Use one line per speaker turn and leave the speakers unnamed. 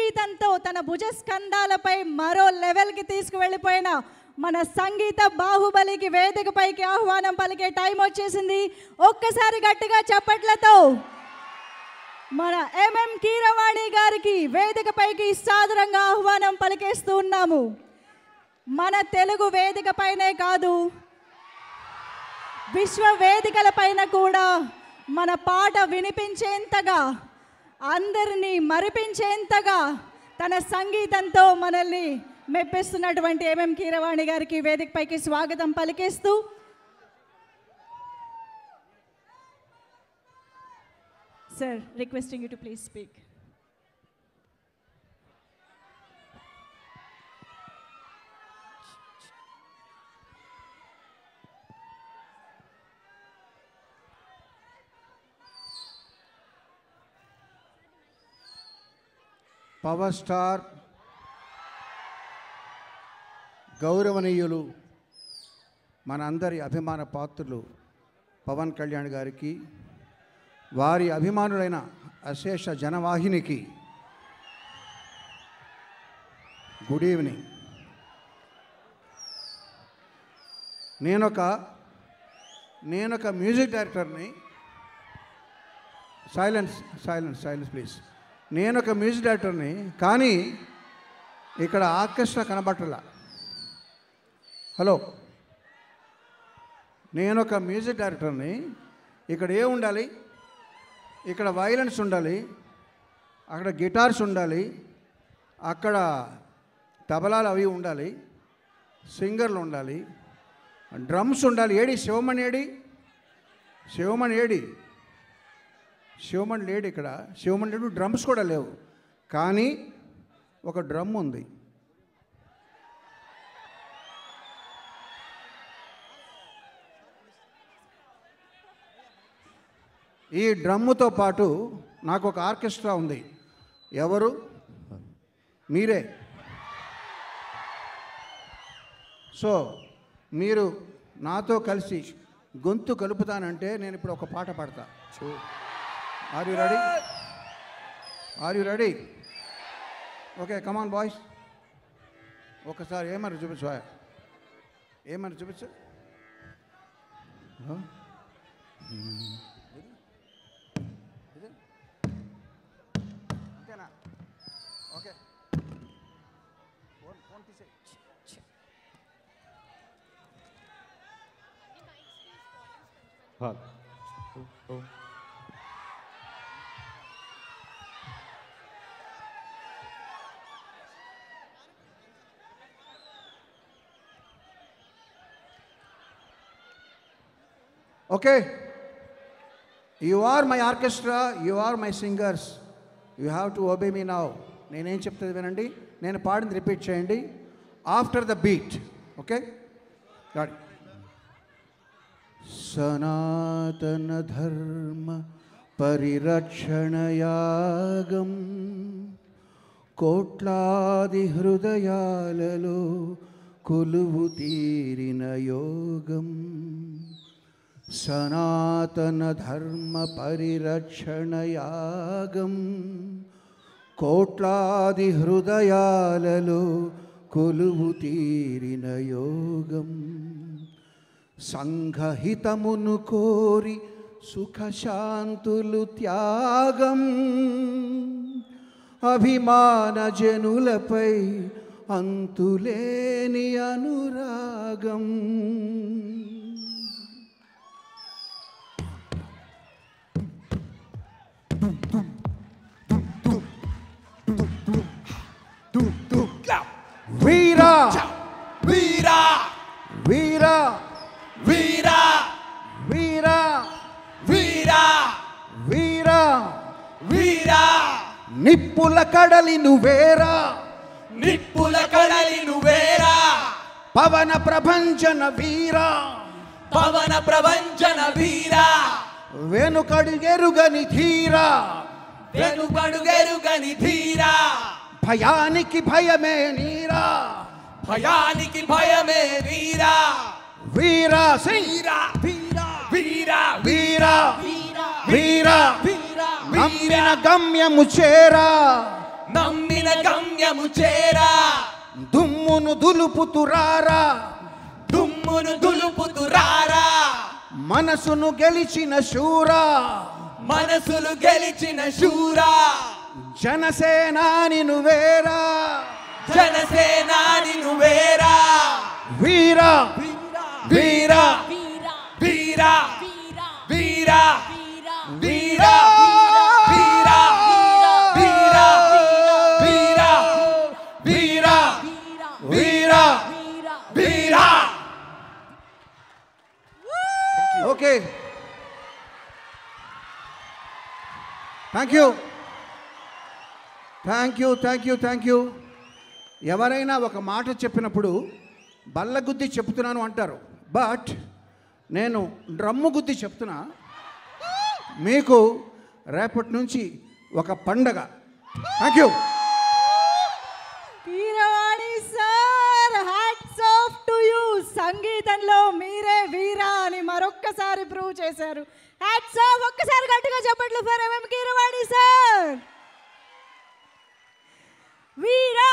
సంగీతంతో తన భుజస్కంధాలపై మరో లెవెల్కి తీసుకువెళ్ళిపోయిన మన సంగీత బాహుబలికి వేదికపైకి ఆహ్వానం పలికే టైం వచ్చేసింది. ఒక్కసారి గట్టిగా చప్పట్లతో మన ఎంఎం కీరవాణి గారికి వేదికపైకి సాదరంగా ఆహ్వానం పలికేస్తూ ఉన్నాము. మన తెలుగు వేదికపైనే కాదు, విశ్వ వేదికలపైన కూడా మన పాట వినిపించేంతగా, అందరినీ మరిపించేంతగా తన సంగీతంతో మనల్ని మెప్పిస్తున్నటువంటి ఎంఎం కీరవాణి గారికి వేదికపైకి స్వాగతం పలికేస్తూ sir, requesting you to please speak.
Power star గౌరవనీయులు మన అందరి అభిమాన పాత్రులు పవన్ కళ్యాణ్ గారికి, వారి అభిమానులైన అశేష జనవాహినికి గుడ్ ఈవినింగ్. నేనొక మ్యూజిక్ డైరెక్టర్ని. Silence silence silence please. నేనొక మ్యూజిక్ డైరెక్టర్ని, కానీ ఇక్కడ ఆర్కెస్ట్రా కనబట్టలా. హలో, నేనొక మ్యూజిక్ డైరెక్టర్ని. ఇక్కడ ఏం ఉండాలి? ఇక్కడ వైలెన్స్ ఉండాలి, అక్కడ గిటార్స్ ఉండాలి, అక్కడ తబలాలు అవి ఉండాలి, సింగర్లు ఉండాలి, డ్రమ్స్ ఉండాలి. ఏడి శివమణి? శివమణి లేడు ఇక్కడ. శివమణి లేడు, డ్రమ్స్ కూడా లేవు. కానీ ఒక డ్రమ్ ఉంది. ఈ డ్రమ్ముతో పాటు నాకు ఒక ఆర్కెస్ట్రా ఉంది. ఎవరు? మీరే. సో మీరు నాతో కలిసి గొంతు కలుపుతానంటే నేను ఇప్పుడు ఒక పాట పాడతా. Are you ready? Okay, come on boys. ఒకసారి ఏమని చూపించు, అంతేనా? ఓకే, ఫోన్ తీసే. Okay, you are my orchestra, you are my singers, you have to obey me now. నేనేం చెప్తుంది వినండి, నేను పాడింది రిపీట్ చేయండి ఆఫ్టర్ ద బీట్. ఓకే, సనాతన ధర్మ పరిరక్షణయాగం కోట్లాది హృదయాలలో కొలువు తీరిన యోగం. సనాతన ధర్మ పరిరక్షణయాగం కోట్లాది హృదయాలలో కొలువు తీరిన యోగం. సంఘహితమును కోరి సుఖశాంతులు త్యాగం. అభిమాన జనులపై అంతులేని అనురాగం. వీరా వీరా వీరా వీరా వీరా వీరా వీరా వీరా నిప్పుల కడలి నువ్వేరా, నిప్పుల కడలి నువ్వేరా. పవన ప్రభంజన వీరా, పవన ప్రభంజన వీరా. వెనుకడుగెరుగని ధీరా, వెనుకడుగెరుగని ధీరా. భయానికి భయమే నీరా, భయానికి భయమే వీరా. వీరా వీరా వీరా వీరా వీరా వీరా వీరా. నమ్మిన గమ్యము చేరా, నమ్మిన
గమ్యము చేరా
దుమ్మును దులుపుతురారా
దుమ్మును దులుపుతురారా
మనసును గెలిచిన శూరా
మనసులు గెలిచిన శూరా
జనసేనాని నువ్వేరా
జనసేనాని నువ్వేరా
వీరా
వీరా వీరా వీరా వీరా వీరా వీరా వీరా వీరా వీరా వీరా
okay thank you thank you thank you thank you. ఎవరైనా ఒక మాట చెప్పినప్పుడు బల్లగుద్ది చెప్తున్నాను అంటారు, బట్ నేను డ్రమ్ము గుద్ది చెప్తున్నా. మీకు రేపటి నుంచి ఒక పండగ. Thank you.
Keeravani sir, hats off to you. సంగీతంలో మీరే వీరా అని మరొక్కసారి ప్రూవ్ చేశారు. Hats off. ఒక్కసారి గట్టిగా చెప్పట్లు for MM Keeravani sir. Veera.